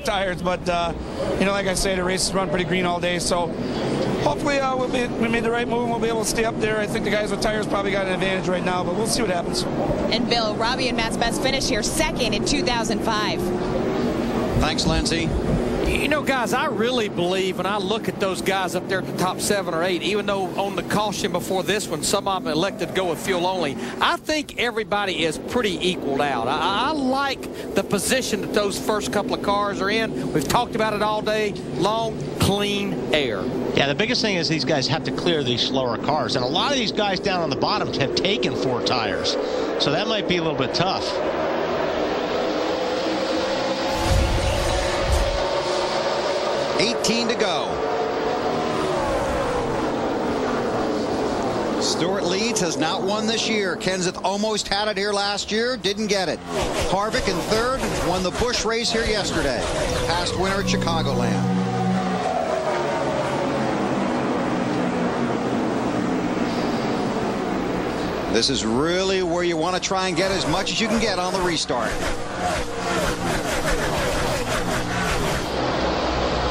tires, but you know, like I say, the races run pretty green all day, so hopefully we made the right move and we'll be able to stay up there. I think the guys with tires probably got an advantage right now, but we'll see what happens. And Bill, Robbie and Matt's best finish here, second in 2005. Thanks, Lindsay. You know, guys, I really believe when I look at those guys up there at the top 7 or 8, even though on the caution before this one, some of them elected to go with fuel only, I think everybody is pretty equaled out. I like the position that those first couple of cars are in. We've talked about it all day long, clean air. Yeah, the biggest thing is these guys have to clear these slower cars. And a lot of these guys down on the bottom have taken 4 tires. So that might be a little bit tough. To go. Stewart Leeds has not won this year. Kenseth almost had it here last year, didn't get it. Harvick in third, won the Busch race here yesterday. Past winner at Chicagoland. This is really where you want to try and get as much as you can get on the restart.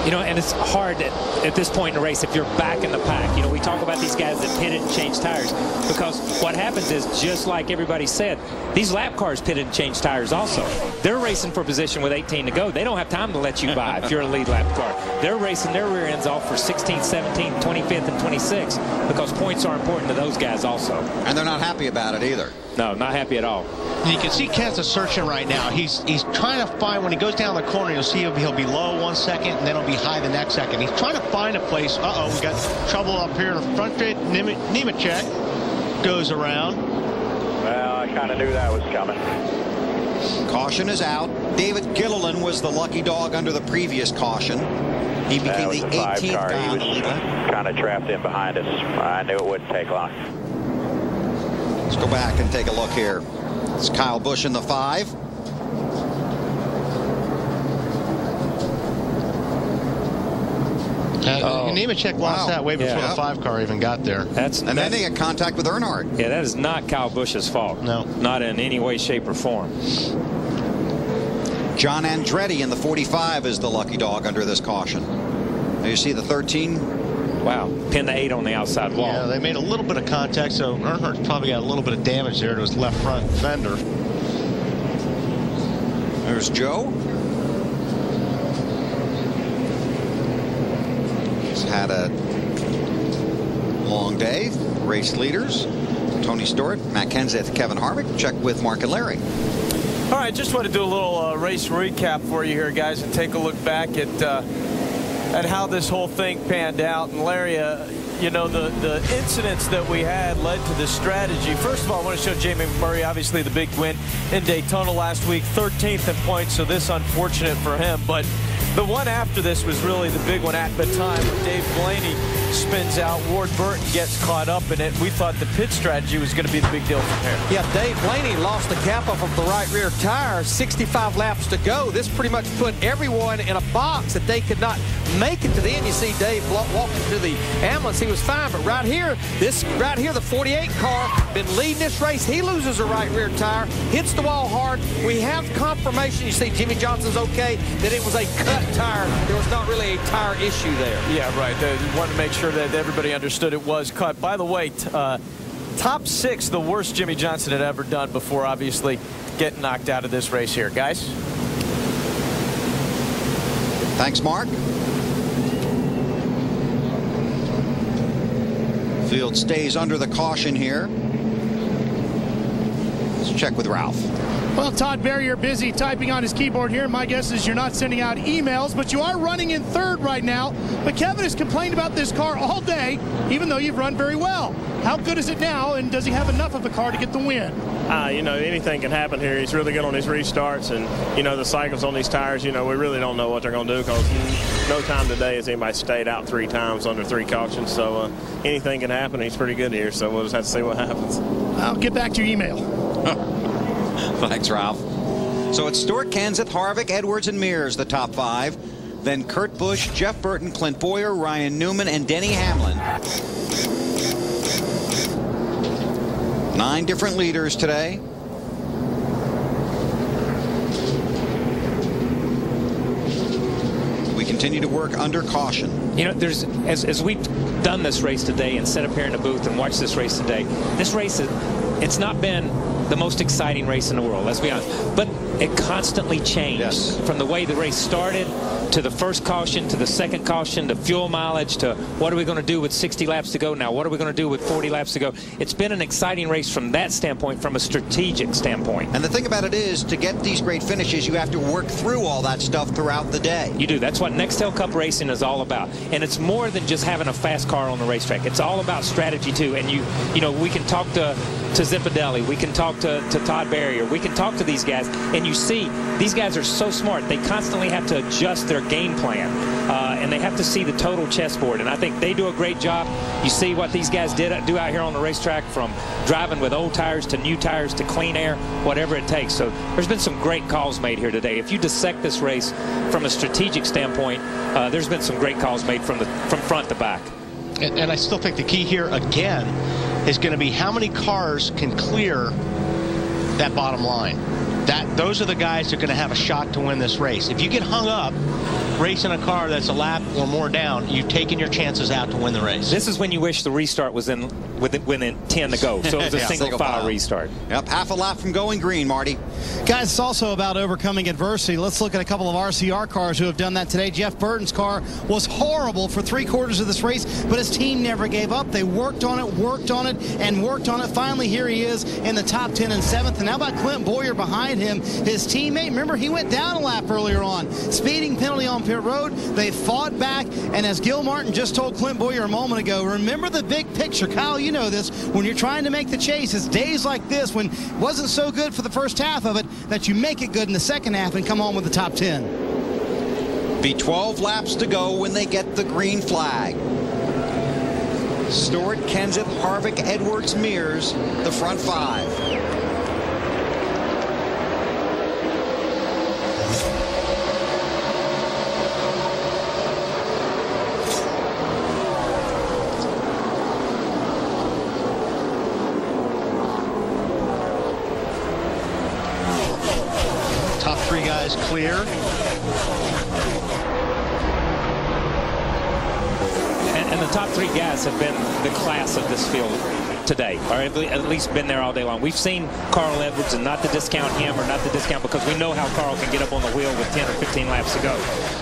You know, and it's hard at this point in the race if you're back in the pack. You know, we talk about these guys that pitted and changed tires because what happens is, just like everybody said, these lap cars pitted and changed tires also. They're racing for position with 18 to go. They don't have time to let you by if you're a lead lap car. They're racing their rear ends off for 16th, 17th, 25th, and 26th because points are important to those guys also. And they're not happy about it either. No, not happy at all. And you can see Kenseth searching right now. He's trying to find, when he goes down the corner, you'll see he'll be low 1 second, and then he'll be high the next second. He's trying to find a place. Uh-oh, we got trouble up here in the front straight. Nemechek goes around. Well, I kind of knew that was coming. Caution is out. David Gilliland was the lucky dog under the previous caution. He became the 18th guy on the leader. Kind of trapped in behind us. I knew it wouldn't take long. Let's go back and take a look here. It's Kyle Busch in the 5. Nemechek lost that way before the 5 car even got there. And then they get contact with Earnhardt. Yeah, that is not Kyle Busch's fault. No. Not in any way, shape, or form. John Andretti in the 45 is the lucky dog under this caution. Now you see the 13. Wow, pin the 8 on the outside wall. Yeah, they made a little bit of contact, so Earnhardt probably got a little bit of damage there to his left front fender. There's Joe. He's had a long day. Race leaders: Tony Stewart, Matt Kenseth, Kevin Harvick. Check with Mark and Larry. All right, just want to do a little race recap for you here, guys, and take a look back at how this whole thing panned out. And Larry, you know, the incidents that we had led to this strategy. First of all, I want to show Jamie Murray, obviously the big win in Daytona last week, 13th in points, so this unfortunate for him. But the one after this was really the big one at the time. Dave Blaney spins out. Ward Burton gets caught up in it. We thought the pit strategy was going to be the big deal from here. Yeah, Dave Blaney lost the cap off of the right rear tire. 65 laps to go. This pretty much put everyone in a box that they could not make it to the end. You see Dave walking to the ambulance. He was fine, but right here, the 48 car been leading this race. He loses a right rear tire, hits the wall hard. We have confirmation. You see Jimmy Johnson's okay, that it was a cut tire. There was not really a tire issue there. Yeah, right. They wanted to make sure that everybody understood it was cut. By the way, top 6, the worst Jimmy Johnson had ever done before, obviously, getting knocked out of this race here. Guys? Thanks, Mark. Field stays under the caution here. Let's check with Ralph. Well, Todd Berry, you're busy typing on his keyboard here. My guess is you're not sending out emails, but you are running in third right now. But Kevin has complained about this car all day, even though you've run very well. How good is it now, and does he have enough of a car to get the win? You know, anything can happen here. He's really good on his restarts, and, you know, the cycles on these tires, you know, we really don't know what they're going to do because no time today has anybody stayed out 3 times under 3 cautions. So anything can happen. He's pretty good here, so we'll just have to see what happens. I'll get back to your email. Thanks, Ralph. So it's Stewart, Kenseth, Harvick, Edwards, and Mears, the top 5. Then Kurt Busch, Jeff Burton, Clint Bowyer, Ryan Newman, and Denny Hamlin. 9 different leaders today. continue to work under caution. You know, there's as we've done this race today and sat up here in the booth and watched this race today, this race, it's not been the most exciting race in the world, let's be honest. But it constantly changed from the way the race started to the first caution, to the second caution, to fuel mileage, to what are we going to do with 60 laps to go now? What are we going to do with 40 laps to go? It's been an exciting race from that standpoint, from a strategic standpoint. And the thing about it is, to get these great finishes, you have to work through all that stuff throughout the day. You do. That's what Nextel Cup racing is all about. And it's more than just having a fast car on the racetrack. It's all about strategy, too. And you know, we can talk to Zipadelli, we can talk to Todd Barrier, we can talk to these guys, and you see these guys are so smart. They constantly have to adjust their game plan, and they have to see the total chessboard, and I think they do a great job. You see what these guys do out here on the racetrack, from driving with old tires to new tires to clean air, whatever it takes. So there's been some great calls made here today. If you dissect this race from a strategic standpoint, there's been some great calls made from front to back. And I still think the key here, again, is going to be how many cars can clear that bottom line. Those are the guys that are going to have a shot to win this race. If you get hung up racing a car that's a lap or more down, you've taken your chances out to win the race. This is when you wish the restart was within 10 to go. So it was a single file restart. Yep, half a lap from going green, Marty. Guys, it's also about overcoming adversity. Let's look at a couple of RCR cars who have done that today. Jeff Burton's car was horrible for 3/4 of this race, but his team never gave up. They worked on it, and worked on it. Finally, here he is in the top 10 and 7th. And how about Clint Boyer behind him? His teammate, remember, he went down a lap earlier on. Speeding penalty on pit road. They fought back, and as Gil Martin just told Clint Boyer a moment ago, remember the big picture. Kyle, you know this. When you're trying to make the chase, it's days like this when it wasn't so good for the first half of it that you make it good in the second half and come home with the top 10. Be 12 laps to go when they get the green flag. Stewart, Kenseth, Harvick, Edwards, Mears, the front 5. Top 3 guys clear. And the top 3 guys have been the class of this field today, or at least been there all day long. We've seen Carl Edwards, and not to discount him or not to discount, because we know how Carl can get up on the wheel with 10 or 15 laps to go.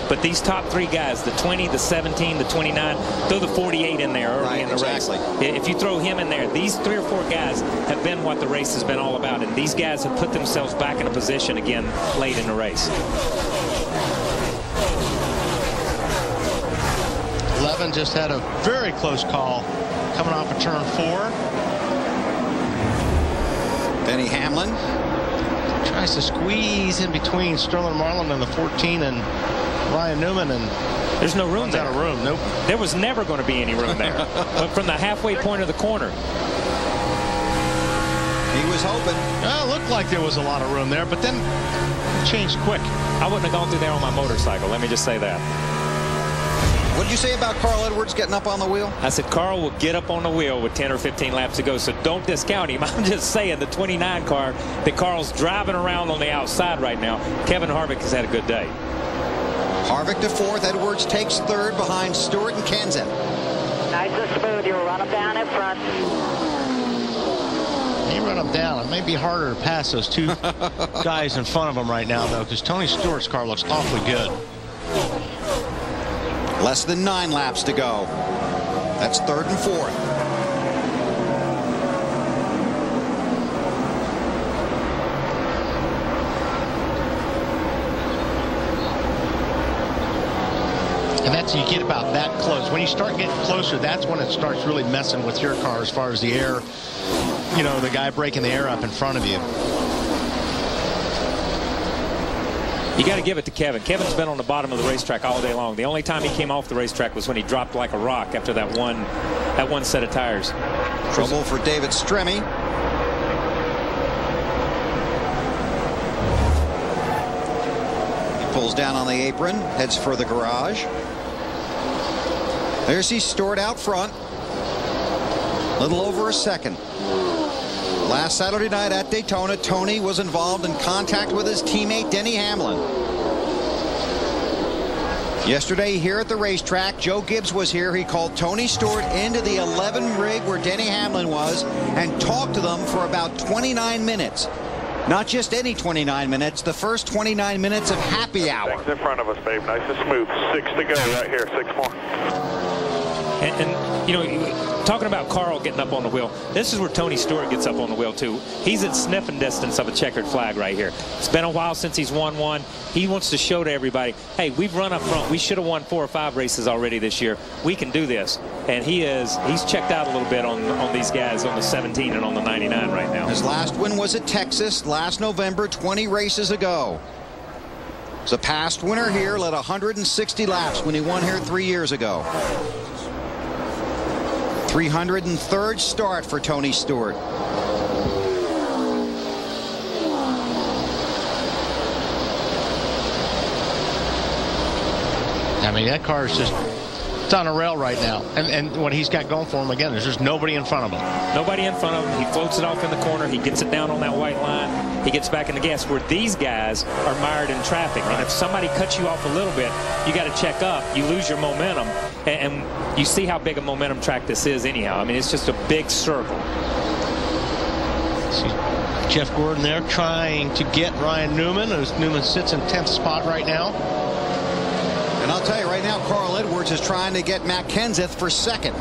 But these top 3 guys, the 20, the 17, the 29, throw the 48 in there early in the race. If you throw him in there, these 3 or 4 guys have been what the race has been all about, and these guys have put themselves back in a position again late in the race. 11 just had a very close call coming off of turn 4. Denny Hamlin tries to squeeze in between Sterling Marlin and the 14 and Ryan Newman, and there's no room there. Out of room. Nope. There was never going to be any room there. But from the halfway point of the corner, he was hoping. It looked like there was a lot of room there, but then it changed quick. I wouldn't have gone through there on my motorcycle. Let me just say that. What did you say about Carl Edwards getting up on the wheel? I said Carl will get up on the wheel with 10 or 15 laps to go, so don't discount him. I'm just saying the 29 car that Carl's driving around on the outside right now, Kevin Harvick has had a good day. Harvick to 4th. Edwards takes 3rd behind Stewart and Kenseth. Nice and smooth. You'll run him down in front. He run him down. It may be harder to pass those 2 guys in front of him right now, though, because Tony Stewart's car looks awfully good. Less than 9 laps to go. That's 3rd and 4th. And that's, you get about that close. When you start getting closer, that's when it starts really messing with your car as far as the air, you know, the guy breaking the air up in front of you. You got to give it to Kevin. Kevin's been on the bottom of the racetrack all day long. The only time he came off the racetrack was when he dropped like a rock after that one set of tires. Trouble for David Stremme. He pulls down on the apron, heads for the garage. There's he Stewart out front. A little over a second. Last Saturday night at Daytona, Tony was involved in contact with his teammate Denny Hamlin. Yesterday here at the racetrack, Joe Gibbs was here. He called Tony Stewart into the 11 rig where Denny Hamlin was and talked to them for about 29 minutes. Not just any 29 minutes, the first 29 minutes of happy hour. Six in front of us, babe. Nice and smooth. 6 to go right here. 6 more. And you know, talking about Carl getting up on the wheel, this is where Tony Stewart gets up on the wheel too. He's at sniffing distance of a checkered flag right here. It's been a while since he's won one. He wants to show to everybody, hey, we've run up front. We should have won 4 or 5 races already this year. We can do this. And he's checked out a little bit on these guys on the 17 and on the 99 right now. His last win was at Texas last November, 20 races ago. He's a past winner here, led 160 laps when he won here 3 years ago. 303rd start for Tony Stewart. I mean, that car is just, it's on a rail right now. And what he's got going for him, again, there's just nobody in front of him. Nobody in front of him. He floats it off in the corner. He gets it down on that white line. He gets back in the gas, where these guys are mired in traffic. Right. And if somebody cuts you off a little bit, you got to check up. You lose your momentum. And you see how big a momentum track this is anyhow. I mean, it's just a big circle. See Jeff Gordon there trying to get Ryan Newman, as Newman sits in 10th spot right now. And I'll tell you right now, Carl Edwards is trying to get Matt Kenseth for second.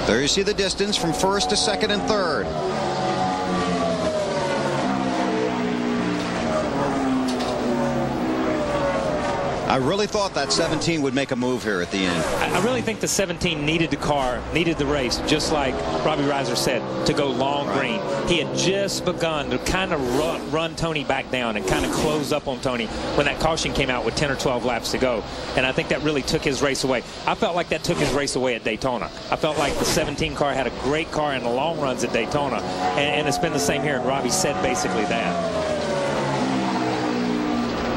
There you see the distance from first to second and third. I really thought that 17 would make a move here at the end. I really think the 17 needed the car, needed the race, just like Robbie Reiser said, to go long green. He had just begun to kind of run Tony back down and kind of close up on Tony when that caution came out with 10 or 12 laps to go. And I think that really took his race away. I felt like that took his race away at Daytona. I felt like the 17 car had a great car in the long runs at Daytona. And it's been the same here. And Robbie said basically that.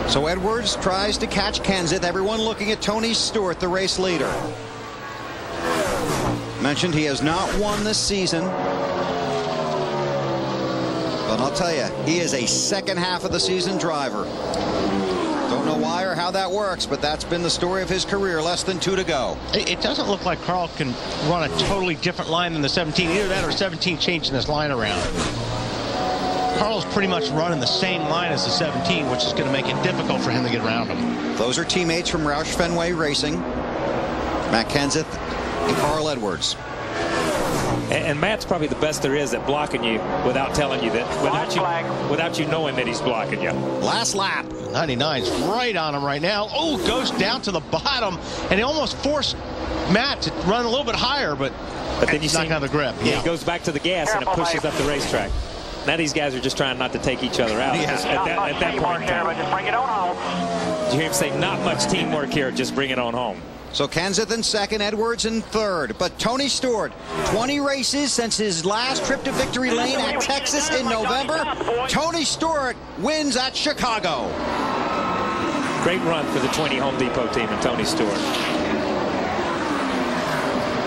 So Edwards tries to catch Kenseth. Everyone looking at Tony Stewart, the race leader. Mentioned he has not won this season. But I'll tell you, he is a second half of the season driver. Don't know why or how that works, but that's been the story of his career. Less than 2 to go. It doesn't look like Carl can run a totally different line than the 17. Either that or 17 changing his line around. Carl's pretty much running the same line as the 17, which is going to make it difficult for him to get around him. Those are teammates from Roush Fenway Racing, Matt Kenseth and Carl Edwards. And Matt's probably the best there is at blocking you without telling you that, without you knowing that he's blocking you. Last lap. 99's right on him right now. Oh, goes down to the bottom, and he almost forced Matt to run a little bit higher, but then you see not the grip. Yeah, he goes back to the gas and it pushes up the racetrack. Now these guys are just trying not to take each other out. Yeah. At that point in time. Just bring it on home. Did you hear him say not much teamwork here, just bring it on home? So Kenseth in second, Edwards in third. But Tony Stewart, 20 races since his last trip to victory lane at Texas in November. Tony Stewart wins at Chicago. Great run for the 20 Home Depot team and Tony Stewart.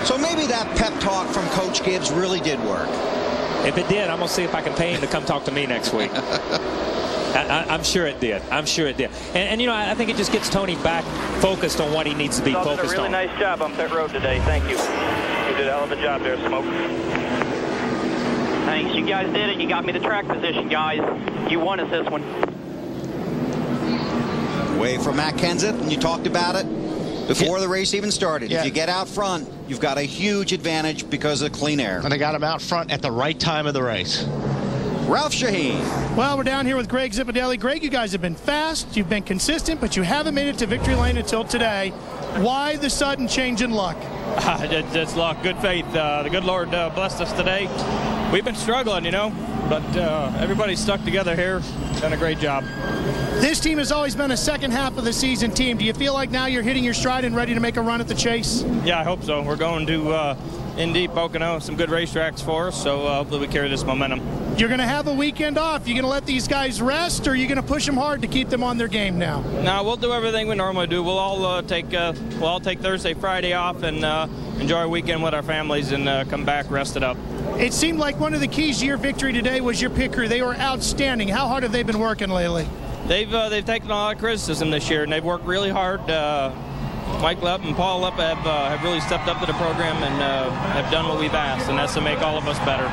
So maybe that pep talk from Coach Gibbs really did work. If it did, I'm going to see if I can pay him to come talk to me next week. I'm sure it did. I'm sure it did. And you know, I think it just gets Tony back focused on what he needs to be focused on. Did a really nice job on pit road today. Thank you. You did a hell of a job there, Smoke. Thanks. You guys did it. You got me the track position, guys. You won us this one. Way from Matt Kenseth, and you talked about it before the race even started. Yeah. If you get out front, you've got a huge advantage because of clean air. And they got him out front at the right time of the race. Ralph Shaheen. Well, we're down here with Greg Zipadelli. Greg, you guys have been fast, you've been consistent, but you haven't made it to victory lane until today. Why the sudden change in luck? Just luck, good faith. The good Lord blessed us today. We've been struggling, you know, but everybody's stuck together here. Done a great job. This team has always been a second half of the season team. Do you feel like now you're hitting your stride and ready to make a run at the chase? Yeah, I hope so. We're going to Indy, Pocono, some good racetracks for us, so hopefully we carry this momentum. You're going to have a weekend off. You going to let these guys rest, or are you going to push them hard to keep them on their game now? No, we'll do everything we normally do. We'll all take Thursday, Friday off and enjoy our weekend with our families and come back rested up. It seemed like one of the keys to your victory today was your pit crew. They were outstanding. How hard have they been working lately? they've taken a lot of criticism this year, and they've worked really hard. Mike Lupp and Paul Lupp have really stepped up to the program and have done what we've asked, and that's to make all of us better.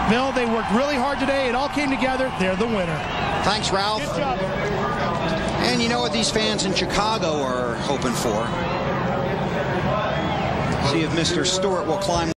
Bill, they worked really hard today. It all came together. They're the winner. Thanks, Ralph. Good job. And you know what these fans in Chicago are hoping for? See if Mr. Stewart will climb